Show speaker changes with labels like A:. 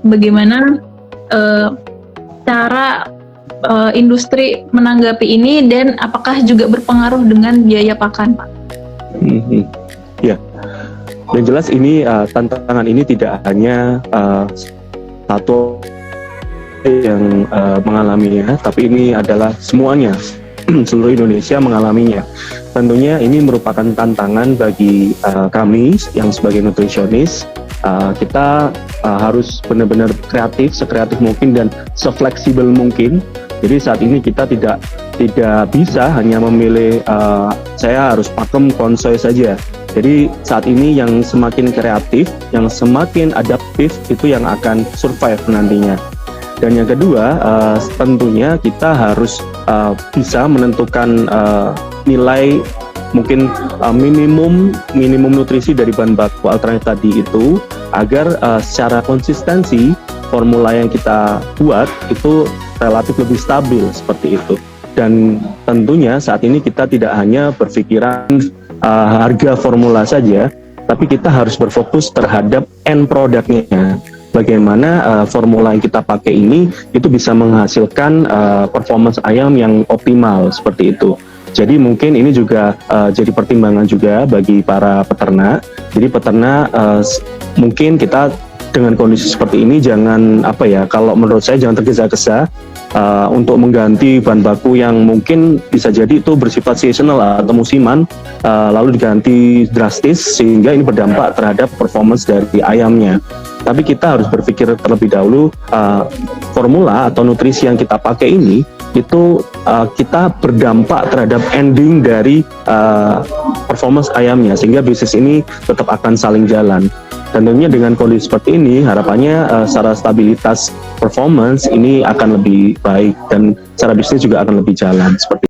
A: bagaimana cara industri menanggapi ini dan apakah juga berpengaruh dengan biaya pakan, Pak?
B: Ya, yang jelas ini tantangan ini tidak hanya satu yang mengalaminya, tapi ini adalah semuanya, seluruh Indonesia mengalaminya. Tentunya ini merupakan tantangan bagi kami yang sebagai nutrisionis. Kita harus benar-benar kreatif, sekreatif mungkin dan sefleksibel mungkin. Jadi saat ini kita tidak bisa hanya memilih saya harus pakem konsoi saja. Jadi saat ini yang semakin kreatif, yang semakin adaptif itu yang akan survive nantinya. Dan yang kedua, tentunya kita harus bisa menentukan nilai mungkin minimum nutrisi dari bahan baku alternatif tadi itu agar secara konsistensi formula yang kita buat itu relatif lebih stabil seperti itu. Dan tentunya saat ini kita tidak hanya berpikiran harga formula saja, tapi kita harus berfokus terhadap end produknya. Bagaimana formula yang kita pakai ini itu bisa menghasilkan performance ayam yang optimal seperti itu. Jadi mungkin ini juga jadi pertimbangan juga bagi para peternak. Jadi peternak mungkin kita dengan kondisi seperti ini jangan kalau menurut saya jangan tergesa-gesa untuk mengganti bahan baku yang mungkin bisa jadi itu bersifat seasonal atau musiman lalu diganti drastis sehingga ini berdampak terhadap performance dari ayamnya. Tapi kita harus berpikir terlebih dahulu formula atau nutrisi yang kita pakai ini itu kita berdampak terhadap ending dari performance ayamnya sehingga bisnis ini tetap akan saling jalan. Dan tentunya dengan kondisi seperti ini harapannya secara stabilitas performance ini akan lebih baik dan secara bisnis juga akan lebih jalan seperti